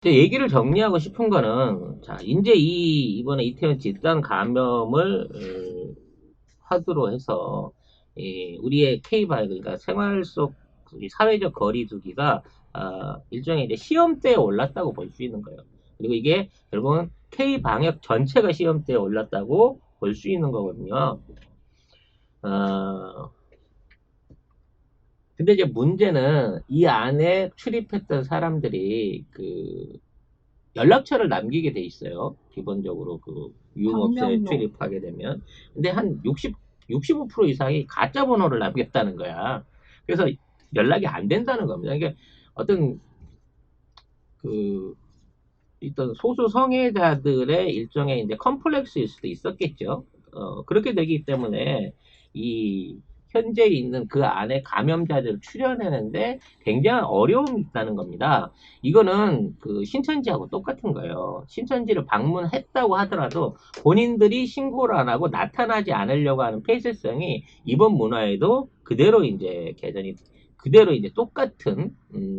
제 얘기를 정리하고 싶은 거는, 자, 이제 이번에 이태원 집단 감염을, 화두로 해서, 우리의 K바이오, 그러니까 생활 속 이 사회적 거리두기가, 일종의 이제 시험대에 올랐다고 볼 수 있는 거예요. 그리고 이게 결국은 K방역 전체가 시험대에 올랐다고 볼 수 있는 거거든요. 어, 근데 이제 문제는 이 안에 출입했던 사람들이 연락처를 남기게 돼 있어요. 기본적으로 유흥업소에 방명록. 출입하게 되면. 근데 한 65% 이상이 가짜 번호를 남겼다는 거야. 그래서 연락이 안 된다는 겁니다. 이게 어떤 그 어떤 소수 성애자들의 일종의 이제 컴플렉스일 수도 있었겠죠. 그렇게 되기 때문에 이 현재 있는 그 안에 감염자들을 추려내는데 굉장한 어려움이 있다는 겁니다. 이거는 신천지하고 똑같은 거예요. 신천지를 방문했다고 하더라도 본인들이 신고를 안 하고 나타나지 않으려고 하는 폐쇄성이 이번 문화에도 그대로 이제 개전이 그대로 이제 똑같은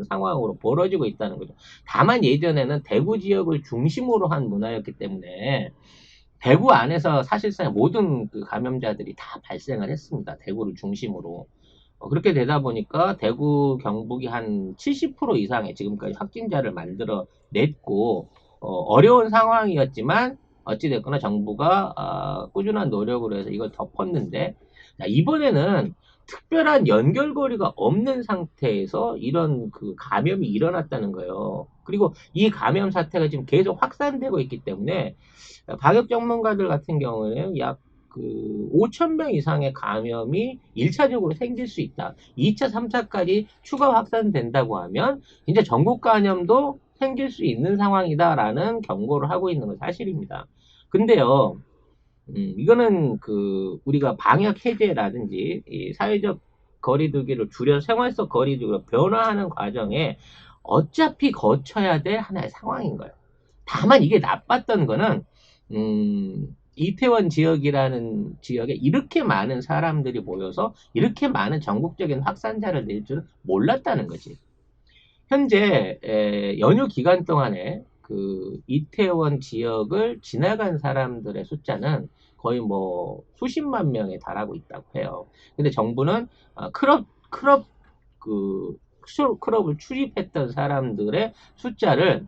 상황으로 벌어지고 있다는 거죠. 다만 예전에는 대구 지역을 중심으로 한 문화였기 때문에 대구 안에서 사실상 모든 감염자들이 다 발생을 했습니다. 대구를 중심으로. 그렇게 되다 보니까 대구 경북이 한 70% 이상의 지금까지 확진자를 만들어 냈고, 어려운 상황이었지만 어찌됐거나 정부가 꾸준한 노력으로 해서 이걸 덮었는데, 자, 이번에는 특별한 연결고리가 없는 상태에서 이런 감염이 일어났다는 거예요. 그리고 이 감염 사태가 지금 계속 확산되고 있기 때문에 방역 전문가들 같은 경우에는 약 5천 명 이상의 감염이 1차적으로 생길 수 있다. 2차, 3차까지 추가 확산된다고 하면 진짜 전국 감염도 생길 수 있는 상황이다라는 경고를 하고 있는 건 사실입니다. 근데요, 이거는 우리가 방역 해제라든지 이 사회적 거리두기를 줄여 생활 속 거리두기로 변화하는 과정에 어차피 거쳐야 될 하나의 상황인 거예요. 다만 이게 나빴던 거는 이태원 지역이라는 지역에 이렇게 많은 사람들이 모여서 이렇게 많은 전국적인 확산자를 낼 줄은 몰랐다는 거지. 현재 연휴 기간 동안에 이태원 지역을 지나간 사람들의 숫자는 거의 뭐 수십만 명에 달하고 있다고 해요. 근데 정부는 그 클럽을 출입했던 사람들의 숫자를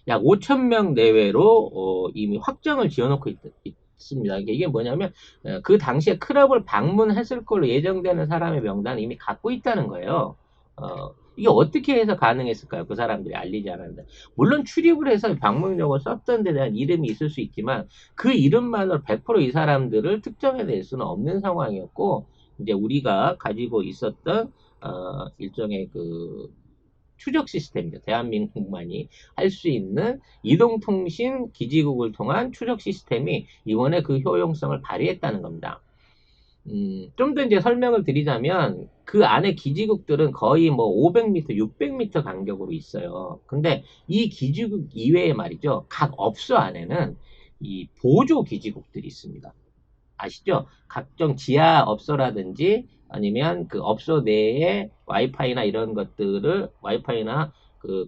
약 5천 명 내외로 이미 확정을 지어놓고 있습니다. 이게 뭐냐면 그 당시에 클럽을 방문했을 걸로 예정되는 사람의 명단을 이미 갖고 있다는 거예요. 이게 어떻게 해서 가능했을까요? 그 사람들이 알리지 않았는데. 물론 출입을 해서 방문용을 썼던 데 대한 이름이 있을 수 있지만 그 이름만으로 100%이 사람들을 특정해낼 수는 없는 상황이었고 이제 우리가 가지고 있었던 일종의 추적 시스템이죠. 대한민국만이 할 수 있는 이동통신 기지국을 통한 추적 시스템이 이번에 그 효용성을 발휘했다는 겁니다. 좀 더 이제 설명을 드리자면 그 안에 기지국들은 거의 뭐 500m, 600m 간격으로 있어요. 근데 이 기지국 이외에 말이죠. 각 업소 안에는 이 보조 기지국들이 있습니다. 아시죠? 각종 지하 업소라든지 아니면 그 업소 내에 와이파이나 이런 것들을 와이파이나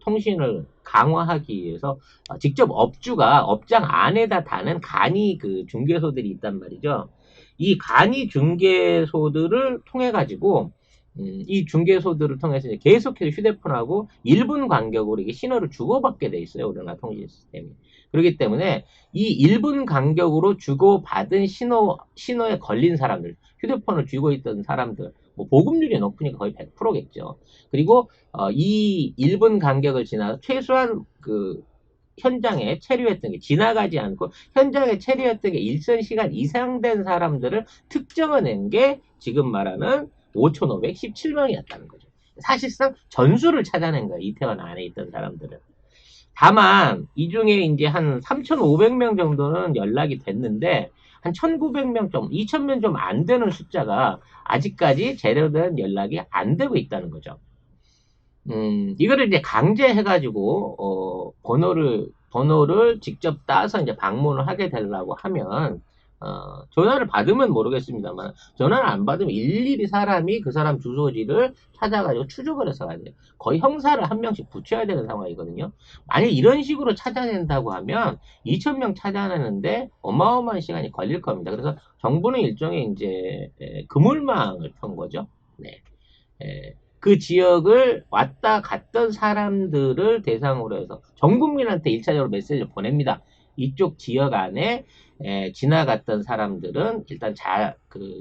통신을 강화하기 위해서 직접 업주가 업장 안에다 다는 간이 중개소들이 있단 말이죠. 이 간이 중개소들을 통해 가지고 이 중개소들을 통해서 이제 계속해서 휴대폰하고 1분 간격으로 이게 신호를 주고받게 돼 있어요. 우리나라 통신 시스템이. 그렇기 때문에 이 1분 간격으로 주고받은 신호에 걸린 사람들, 휴대폰을 쥐고 있던 사람들, 뭐 보급률이 높으니까 거의 100%겠죠. 그리고 이 1분 간격을 지나서 최소한 현장에 체류했던 게 지나가지 않고 현장에 체류했던 게 일정 시간 이상 된 사람들을 특정해낸 게 지금 말하는 5,517명이었다는 거죠. 사실상 전수를 찾아낸 거예요. 이태원 안에 있던 사람들은. 다만 이 중에 이제 한 3,500명 정도는 연락이 됐는데 한 1,900명 좀, 2,000명 좀 안 되는 숫자가 아직까지 제대로 된 연락이 안 되고 있다는 거죠. 이거를 이제 강제해가지고, 번호를 직접 따서 이제 방문을 하게 되려고 하면, 전화를 받으면 모르겠습니다만, 전화를 안 받으면 일일이 사람이 그 사람 주소지를 찾아가지고 추적을 해서 가야 돼요. 거의 형사를 한 명씩 붙여야 되는 상황이거든요. 만약 이런 식으로 찾아낸다고 하면 2,000명 찾아내는데 어마어마한 시간이 걸릴 겁니다. 그래서 정부는 일종의 이제 그물망을 편 거죠. 네. 그 지역을 왔다 갔던 사람들을 대상으로 해서 전 국민한테 1차적으로 메시지를 보냅니다. 이쪽 지역 안에 지나갔던 사람들은 일단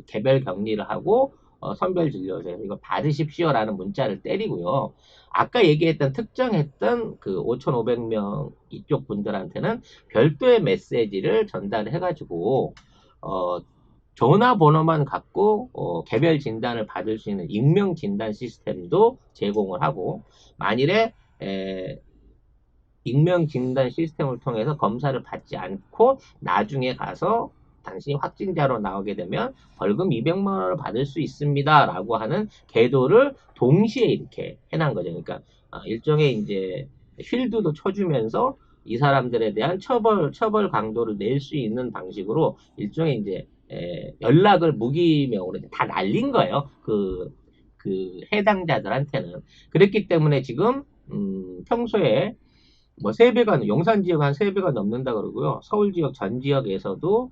개별 격리를 하고 선별 진료소에서 이거 받으십시오라는 문자를 때리고요. 아까 얘기했던 특정했던 그 5,500명 이쪽 분들한테는 별도의 메시지를 전달해가지고 전화번호만 갖고 개별 진단을 받을 수 있는 익명 진단 시스템도 제공을 하고, 만일에 익명 진단 시스템을 통해서 검사를 받지 않고 나중에 가서 당신이 확진자로 나오게 되면 벌금 200만 원을 받을 수 있습니다 라고 하는 계도를 동시에 이렇게 해놓은 거죠. 그러니까 일종의 이제 쉴드도 쳐주면서 이 사람들에 대한 처벌 강도를 낼 수 있는 방식으로 일종의 이제 연락을 무기명으로 다 날린 거예요. 그 해당자들한테는. 그랬기 때문에 지금 평소에 뭐 3배가, 용산 지역 한 3배가 넘는다 그러고요. 서울 지역 전 지역에서도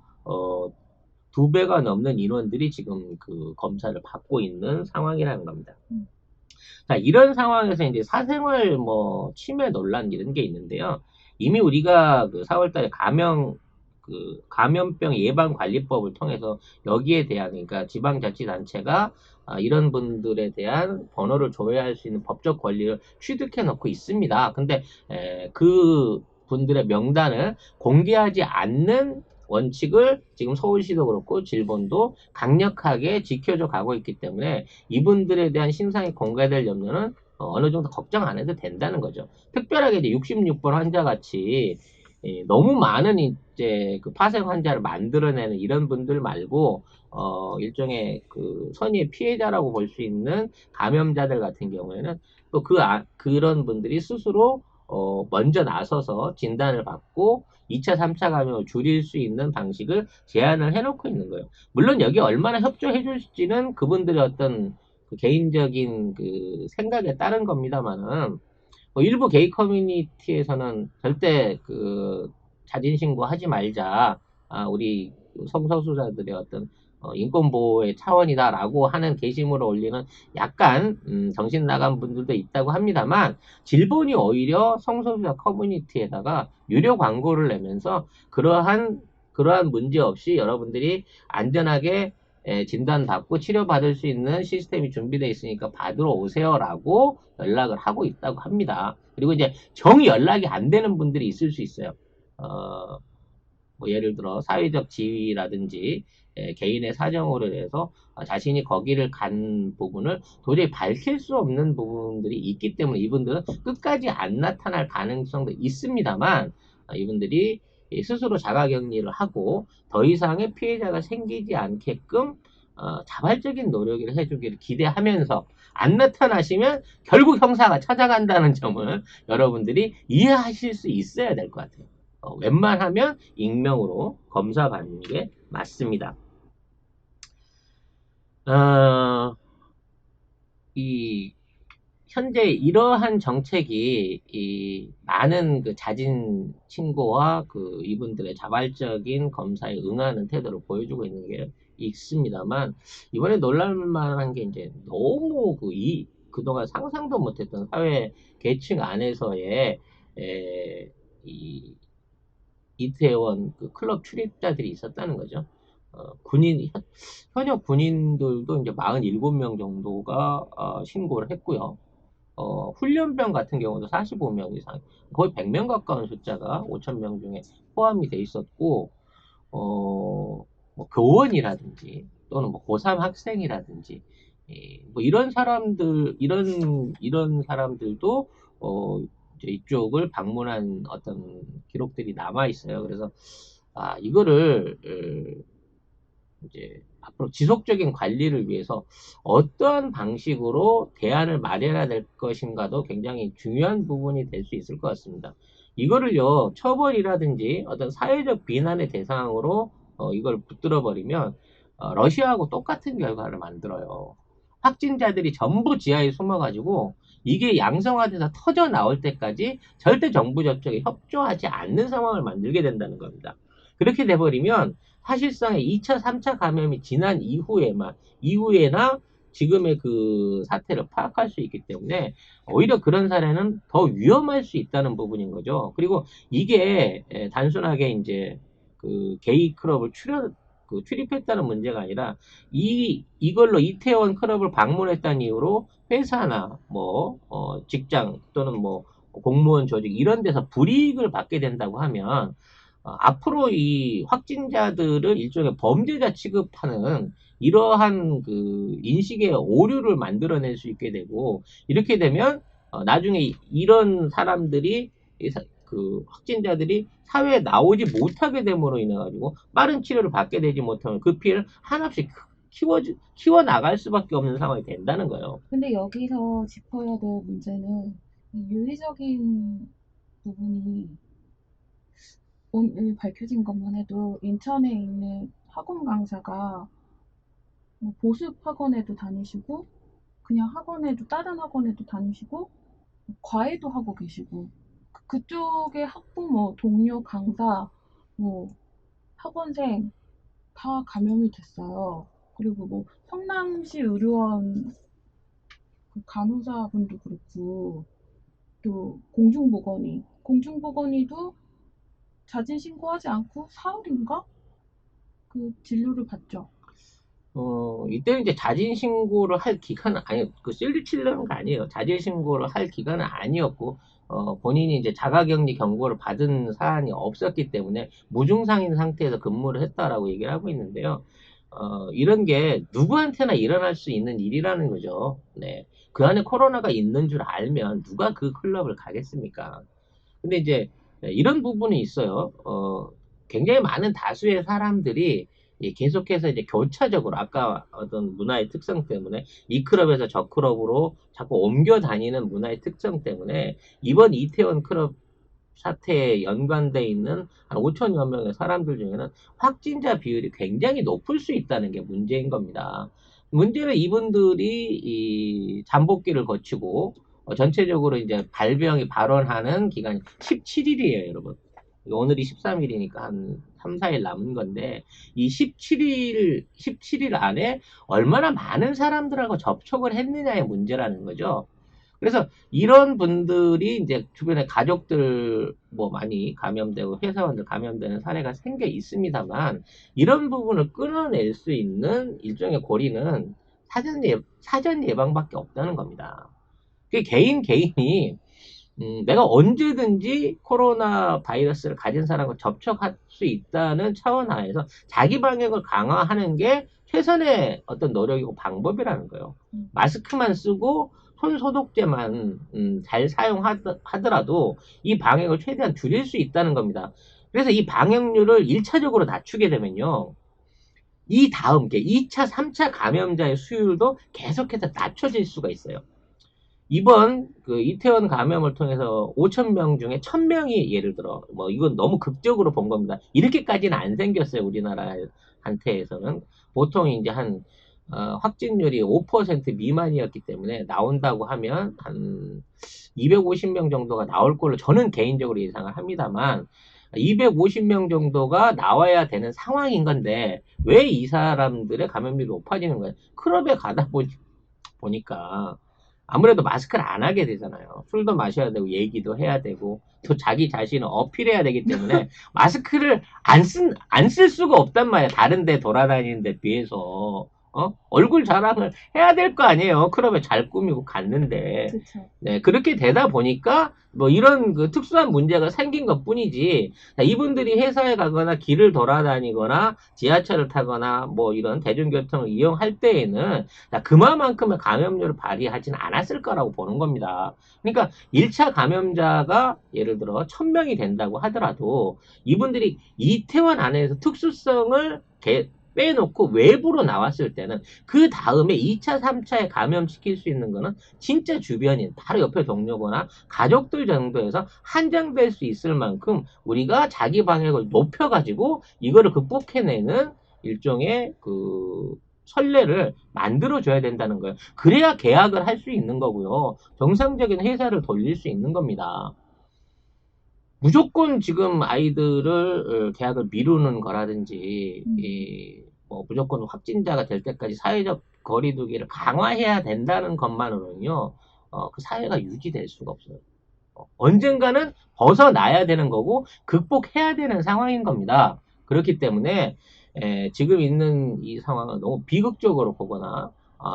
2배가 넘는 인원들이 지금 그 검사를 받고 있는 상황이라는 겁니다. 자, 이런 상황에서 이제 사생활 뭐 침해 논란 이런 게 있는데요. 이미 우리가 그 4월달에 감염병 예방관리법을 통해서 여기에 대한, 그러니까 지방자치단체가 이런 분들에 대한 번호를 조회할 수 있는 법적 권리를 취득해 놓고 있습니다. 근데 그 분들의 명단을 공개하지 않는 원칙을 지금 서울시도 그렇고 질본도 강력하게 지켜줘 가고 있기 때문에 이분들에 대한 신상이 공개될 염려는 어느 정도 걱정 안 해도 된다는 거죠. 특별하게 이제 66번 환자 같이 너무 많은 이제 그 파생 환자를 만들어내는 이런 분들 말고 일종의 그 선의의 피해자라고 볼 수 있는 감염자들 같은 경우에는 또 그런 분들이 스스로 먼저 나서서 진단을 받고 2차, 3차 감염을 줄일 수 있는 방식을 제안을 해놓고 있는 거예요. 물론 여기 얼마나 협조해 줄지는 그분들의 어떤 그 개인적인 그 생각에 따른 겁니다만은 뭐 일부 게이 커뮤니티에서는 절대 그 자진 신고하지 말자, 우리 성소수자들의 어떤 인권 보호의 차원이다라고 하는 게시물을 올리는 약간 정신 나간 분들도 있다고 합니다만, 질본이 오히려 성소수자 커뮤니티에다가 유료 광고를 내면서 그러한 문제 없이 여러분들이 안전하게 진단받고 치료받을 수 있는 시스템이 준비되어 있으니까 받으러 오세요라고 연락을 하고 있다고 합니다. 그리고 이제 정 연락이 안 되는 분들이 있을 수 있어요. 뭐 예를 들어 사회적 지위라든지 개인의 사정으로 인해서 자신이 거기를 간 부분을 도저히 밝힐 수 없는 부분들이 있기 때문에 이분들은 끝까지 안 나타날 가능성도 있습니다만, 이분들이 스스로 자가격리를 하고 더 이상의 피해자가 생기지 않게끔 자발적인 노력을 해주기를 기대하면서, 안 나타나시면 결국 형사가 찾아간다는 점을 여러분들이 이해하실 수 있어야 될 것 같아요. 웬만하면 익명으로 검사 받는 게 맞습니다. 현재 이러한 정책이 많은 그 자진 신고와 그 이분들의 자발적인 검사에 응하는 태도를 보여주고 있는 게 있습니다만, 이번에 놀랄만한 게 이제 너무 그동안 상상도 못했던 사회 계층 안에서의 이 이태원 그 클럽 출입자들이 있었다는 거죠. 현역 군인들도 이제 47명 정도가 신고를 했고요. 훈련병 같은 경우도 45명 이상, 거의 100명 가까운 숫자가 5,000명 중에 포함이 돼 있었고, 뭐 교원이라든지 또는 뭐 고3 학생이라든지, 뭐 이런 사람들도 이제 이쪽을 방문한 어떤 기록들이 남아 있어요. 그래서 이거를 이제 앞으로 지속적인 관리를 위해서 어떠한 방식으로 대안을 마련해야 될 것인가도 굉장히 중요한 부분이 될 수 있을 것 같습니다. 이거를요, 처벌이라든지 어떤 사회적 비난의 대상으로 이걸 붙들어 버리면 러시아하고 똑같은 결과를 만들어요. 확진자들이 전부 지하에 숨어가지고 이게 양성화돼서 터져 나올 때까지 절대 정부 접촉에 협조하지 않는 상황을 만들게 된다는 겁니다. 그렇게 돼버리면 사실상의 2차, 3차 감염이 지난 이후에나 지금의 그 사태를 파악할 수 있기 때문에 오히려 그런 사례는 더 위험할 수 있다는 부분인 거죠. 그리고 이게 단순하게 이제 그 게이 클럽을 출입했다는 문제가 아니라 이걸로 이태원 클럽을 방문했다는 이유로 회사나 뭐 직장 또는 뭐 공무원 조직 이런 데서 불이익을 받게 된다고 하면 앞으로 이 확진자들을 일종의 범죄자 취급하는 이러한 그 인식의 오류를 만들어낼 수 있게 되고 이렇게 되면 나중에 이런 사람들이 그 확진자들이 사회에 나오지 못하게 됨으로 인해 가지고 빠른 치료를 받게 되지 못하면 그 피해를 한없이 키워 나갈 수밖에 없는 상황이 된다는 거예요. 근데 여기서 짚어야 될 문제는 이 윤리적인 부분이 오늘 밝혀진 것만 해도 인천에 있는 학원 강사가 뭐 보습 학원에도 다니시고 그냥 학원에도 다른 학원에도 다니시고 과외도 하고 계시고 그쪽의 학부모, 동료, 강사, 뭐 학원생 다 감염이 됐어요. 그리고 뭐 성남시 의료원 그 간호사분도 그렇고 또 공중보건의도 자진 신고하지 않고 사흘인가 그 진료를 받죠. 이때는 이제 자진 신고를 할 기간은 아니, 그 실드 치려는 거 아니에요. 자진 신고를 할 기간은 아니었고, 본인이 이제 자가격리 경고를 받은 사안이 없었기 때문에 무증상인 상태에서 근무를 했다라고 얘기를 하고 있는데요. 이런 게 누구한테나 일어날 수 있는 일이라는 거죠. 네. 그 안에 코로나가 있는 줄 알면 누가 그 클럽을 가겠습니까? 근데 이제 이런 부분이 있어요. 굉장히 많은 다수의 사람들이 계속해서 이제 교차적으로 아까 어떤 문화의 특성 때문에 이 클럽에서 저 클럽으로 자꾸 옮겨 다니는 문화의 특성 때문에 이번 이태원 클럽 사태에 연관돼 있는 한 5천여 명의 사람들 중에는 확진자 비율이 굉장히 높을 수 있다는 게 문제인 겁니다. 문제는 이분들이 이 잠복기를 거치고 전체적으로 이제 발병이 발원하는 기간이 17일이에요, 여러분. 오늘이 13일이니까 한 3, 4일 남은 건데, 이 17일 안에 얼마나 많은 사람들하고 접촉을 했느냐의 문제라는 거죠. 그래서 이런 분들이 이제 주변에 가족들 뭐 많이 감염되고 회사원들 감염되는 사례가 생겨 있습니다만, 이런 부분을 끊어낼 수 있는 일종의 고리는 사전 예방밖에 없다는 겁니다. 그 개인이 내가 언제든지 코로나 바이러스를 가진 사람과 접촉할 수 있다는 차원 하에서 자기 방역을 강화하는 게 최선의 어떤 노력이고 방법이라는 거예요. 마스크만 쓰고 손 소독제만 잘 사용하더라도 이 방역을 최대한 줄일 수 있다는 겁니다. 그래서 이 방역률을 1차적으로 낮추게 되면요. 이 다음 게 2차, 3차 감염자의 수율도 계속해서 낮춰질 수가 있어요. 이번 그 이태원 감염을 통해서 5천 명 중에 1,000명이 예를 들어 뭐 이건 너무 극적으로 본 겁니다. 이렇게까지는 안 생겼어요. 우리나라한테에서는 보통 이제 한 확진율이 5% 미만이었기 때문에 나온다고 하면 한 250명 정도가 나올 걸로 저는 개인적으로 예상을 합니다만 250명 정도가 나와야 되는 상황인 건데 왜 이 사람들의 감염률이 높아지는 거예요? 클럽에 가다 보니까 아무래도 마스크를 안 하게 되잖아요. 술도 마셔야 되고 얘기도 해야 되고 또 자기 자신을 어필해야 되기 때문에 마스크를 안 쓸 수가 없단 말이야. 다른 데 돌아다니는 데 비해서. 얼굴 자랑을 해야 될 거 아니에요. 클럽에 잘 꾸미고 갔는데. 그쵸. 네, 그렇게 되다 보니까 뭐 이런 그 특수한 문제가 생긴 것 뿐이지. 이분들이 회사에 가거나 길을 돌아다니거나 지하철을 타거나 뭐 이런 대중교통을 이용할 때에는 그만큼의 감염률을 발휘하지는 않았을 거라고 보는 겁니다. 그러니까 1차 감염자가 예를 들어 1,000명이 된다고 하더라도 이분들이 이태원 안에서 특수성을 빼놓고 외부로 나왔을 때는 그 다음에 2차, 3차에 감염시킬 수 있는 거는 진짜 주변인, 바로 옆에 동료거나 가족들 정도에서 한정될 수 있을 만큼 우리가 자기 방역을 높여가지고 이거를 극복해내는 일종의 그 선례를 만들어줘야 된다는 거예요. 그래야 계약을 할 수 있는 거고요. 정상적인 회사를 돌릴 수 있는 겁니다. 무조건 지금 아이들을 계약을 미루는 거라든지 뭐 무조건 확진자가 될 때까지 사회적 거리두기를 강화해야 된다는 것만으로는요, 그 사회가 유지될 수가 없어요. 언젠가는 벗어나야 되는 거고 극복해야 되는 상황인 겁니다. 그렇기 때문에 지금 있는 이 상황은 너무 비극적으로 보거나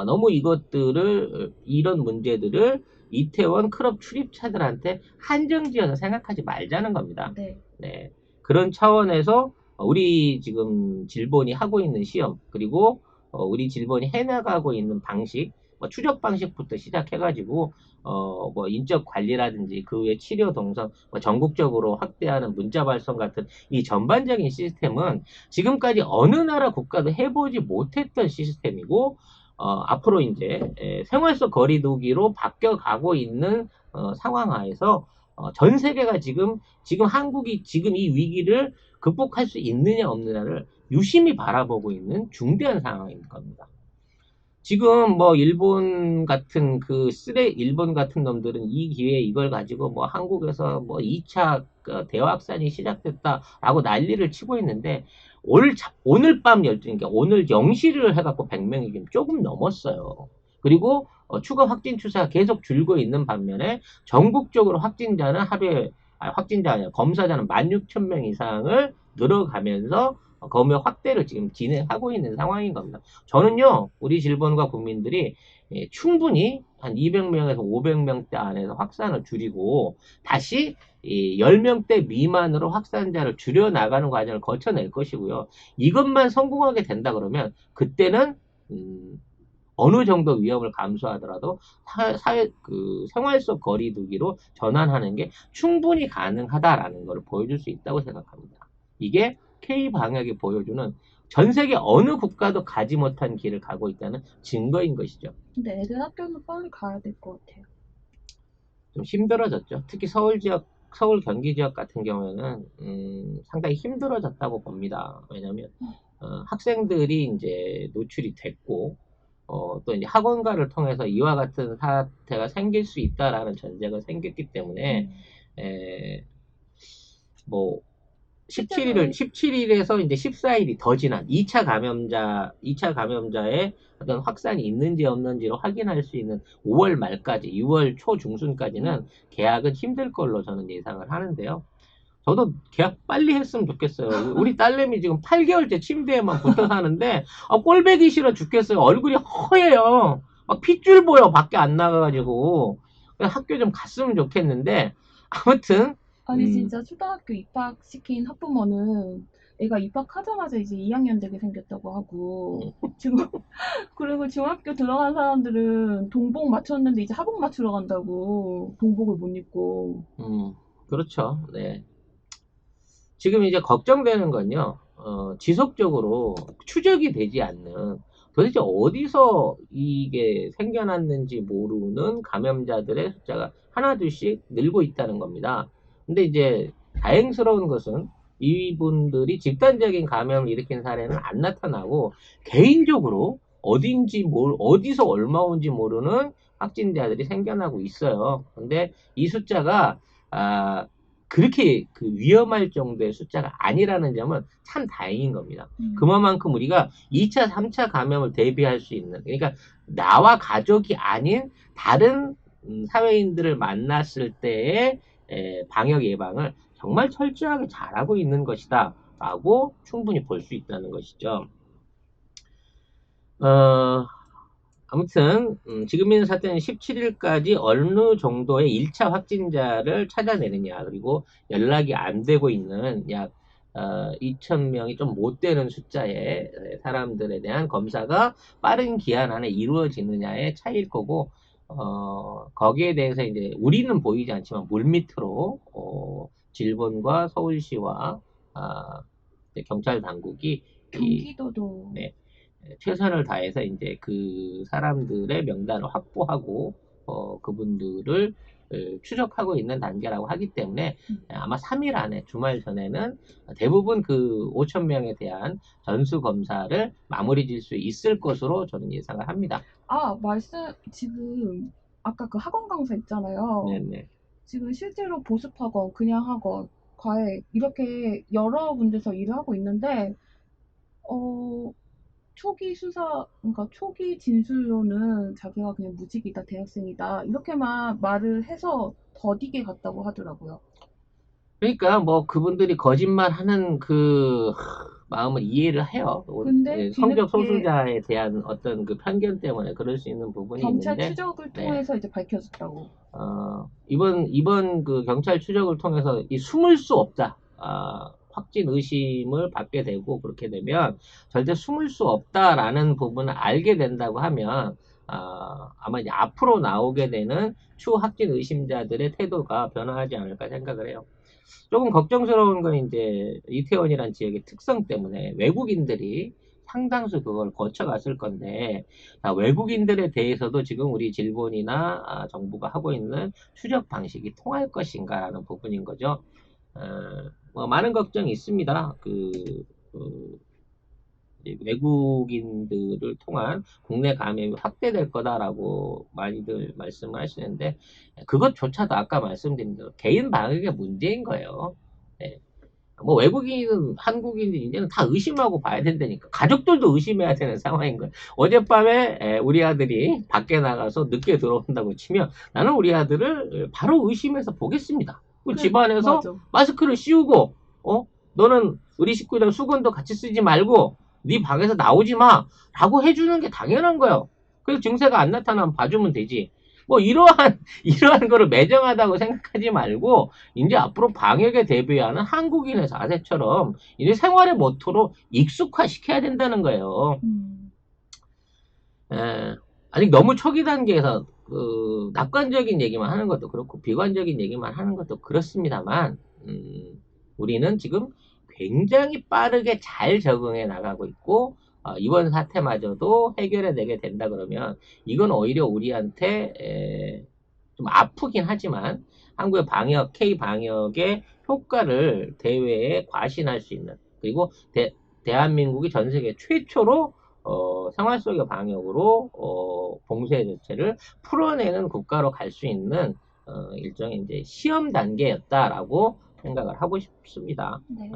너무 이런 문제들을 이태원 클럽 출입차들한테 한정지어서 생각하지 말자는 겁니다. 네. 네. 그런 차원에서 우리 지금 질본이 하고 있는 시험, 그리고 우리 질본이 해나가고 있는 방식, 뭐 추적 방식부터 시작해가지고 뭐 인적 관리라든지 그 외 치료 동선, 뭐 전국적으로 확대하는 문자 발송 같은 이 전반적인 시스템은 지금까지 어느 나라 국가도 해보지 못했던 시스템이고 앞으로 이제 생활 속 거리두기로 바뀌어가고 있는 상황 하에서 전 세계가 지금 한국이 지금 이 위기를 극복할 수 있느냐 없느냐를 유심히 바라보고 있는 중대한 상황인 겁니다. 지금 뭐 일본 같은 놈들은 이 기회에 이걸 가지고 뭐 한국에서 뭐 2차 대확산이 시작됐다라고 난리를 치고 있는데 오늘 밤 12시, 그러니까 오늘 0시를 해갖고 100명이 조금 넘었어요. 그리고 추가 확진 추세가 계속 줄고 있는 반면에 전국적으로 확진자 아니라 검사자는 16,000명 이상을 늘어가면서 검역 확대를 지금 진행하고 있는 상황인 겁니다. 저는요, 우리 질본과 국민들이 충분히 한 200명에서 500명대 안에서 확산을 줄이고 다시 10명대 미만으로 확산자를 줄여나가는 과정을 거쳐낼 것이고요. 이것만 성공하게 된다 그러면 그때는 어느 정도 위험을 감수하더라도 생활 속 거리두기로 전환하는 게 충분히 가능하다라는 걸 보여줄 수 있다고 생각합니다. 이게 K-방역이 보여주는 전 세계 어느 국가도 가지 못한 길을 가고 있다는 증거인 것이죠. 근데 애들 학교는 빨리 가야 될 것 같아요. 좀 힘들어졌죠. 특히 서울 경기 지역 같은 경우에는 상당히 힘들어졌다고 봅니다. 왜냐하면 학생들이 이제 노출이 됐고 또 이제 학원가를 통해서 이와 같은 사태가 생길 수 있다라는 전제가 생겼기 때문에 뭐 17일에서 이제 14일이 더 지난 2차 감염자의 어떤 확산이 있는지 없는지를 확인할 수 있는 5월 말까지, 6월 초 중순까지는 계약은 힘들 걸로 저는 예상을 하는데요. 저도 계약 빨리 했으면 좋겠어요. 우리 딸내미 지금 8개월째 침대에만 붙어 사는데 꼴배기 싫어 죽겠어요. 얼굴이 허해요. 막 핏줄 보여. 밖에 안 나가가지고. 학교 좀 갔으면 좋겠는데 아무튼 아니 진짜 초등학교 입학시킨 학부모는 애가 입학하자마자 이제 2학년 되게 생겼다고 하고 지금 그리고 중학교 들어간 사람들은 동복 맞췄는데 이제 하복 맞추러 간다고 동복을 못 입고. 그렇죠. 네. 지금 이제 걱정되는 건요, 지속적으로 추적이 되지 않는, 도대체 어디서 이게 생겨났는지 모르는 감염자들의 숫자가 하나둘씩 늘고 있다는 겁니다. 근데 이제 다행스러운 것은 이분들이 집단적인 감염을 일으킨 사례는 안 나타나고, 개인적으로 어디서 얼마 온지 모르는 확진자들이 생겨나고 있어요. 근데 이 숫자가, 그렇게 위험할 정도의 숫자가 아니라는 점은 참 다행인 겁니다. 그만큼 우리가 2차, 3차 감염을 대비할 수 있는, 그러니까 나와 가족이 아닌 다른 사회인들을 만났을 때의 방역 예방을 정말 철저하게 잘하고 있는 것이다 라고 충분히 볼 수 있다는 것이죠. 아무튼 지금 있는 사태는 17일까지 어느 정도의 1차 확진자를 찾아내느냐, 그리고 연락이 안 되고 있는 약 2,000명이 좀 못 되는 숫자의 사람들에 대한 검사가 빠른 기한 안에 이루어지느냐의 차이일 거고, 거기에 대해서 이제 우리는 보이지 않지만 물밑으로 질본과 서울시와 경찰 당국이 경기도도 네, 최선을 다해서 이제 그 사람들의 명단을 확보하고 그분들을 추적하고 있는 단계라고 하기 때문에 아마 3일 안에 주말 전에는 대부분 그 5천 명에 대한 전수 검사를 마무리 질 수 있을 것으로 저는 예상을 합니다. 지금 아까 그 학원 강사 있잖아요. 네네. 지금 실제로 보습학원, 그냥 학원, 과외 이렇게 여러 군데서 일을 하고 있는데 어, 초기 수사, 그러니까 초기 진술로는 자기가 그냥 무직이다, 대학생이다 이렇게만 말을 해서 더디게 갔다고 하더라고요. 그러니까 뭐 그분들이 거짓말하는 그 마음을 이해를 해요. 근데 성적 뒤늦게 소수자에 대한 어떤 그 편견 때문에 그럴 수 있는 부분이 경찰 있는데, 추적을 네. 통해서 이제 밝혀졌다고. 이번 그 경찰 추적을 통해서 이 숨을 수 없다. 확진 의심을 받게 되고 그렇게 되면 절대 숨을 수 없다라는 부분을 알게 된다고 하면 아마 이제 앞으로 나오게 되는 추후 확진 의심자들의 태도가 변화하지 않을까 생각을 해요. 조금 걱정스러운 건 이제 이태원이란 지역의 특성 때문에 외국인들이 상당수 그걸 거쳐갔을 건데, 외국인들에 대해서도 지금 우리 질본이나 정부가 하고 있는 추적 방식이 통할 것인가라는 부분인 거죠. 어, 뭐 많은 걱정이 있습니다. 이제 외국인들을 통한 국내 감염이 확대될 거다라고 많이들 말씀을 하시는데, 그것조차도 아까 말씀드린 대로 개인 방역의 문제인 거예요. 네. 뭐 외국인은 한국인은 이제는 다 의심하고 봐야 된다니까. 가족들도 의심해야 되는 상황인 거예요. 어젯밤에 우리 아들이 밖에 나가서 늦게 들어온다고 치면 나는 우리 아들을 바로 의심해서 보겠습니다. 그 집안에서 맞아. 마스크를 씌우고 너는 우리 식구들 수건도 같이 쓰지 말고 네 방에서 나오지 마 라고 해주는 게 당연한 거예요. 그래서 증세가 안 나타나면 봐주면 되지. 뭐 이러한 거를 매정하다고 생각하지 말고 이제 앞으로 방역에 대비하는 한국인의 자세처럼 이제 생활의 모토로 익숙화 시켜야 된다는 거예요. 음, 에, 아직 너무 초기 단계에서 낙관적인 얘기만 하는 것도 그렇고 비관적인 얘기만 하는 것도 그렇습니다만, 우리는 지금 굉장히 빠르게 잘 적응해 나가고 있고, 이번 사태마저도 해결해 내게 된다 그러면 이건 오히려 우리한테 좀 아프긴 하지만 한국의 방역, K 방역의 효과를 대외에 과신할 수 있는, 그리고 대한민국이 전 세계 최초로 생활 속의 방역으로 봉쇄 조치를 풀어내는 국가로 갈 수 있는 일종의 이제 시험 단계였다라고 생각을 하고 싶습니다. 네.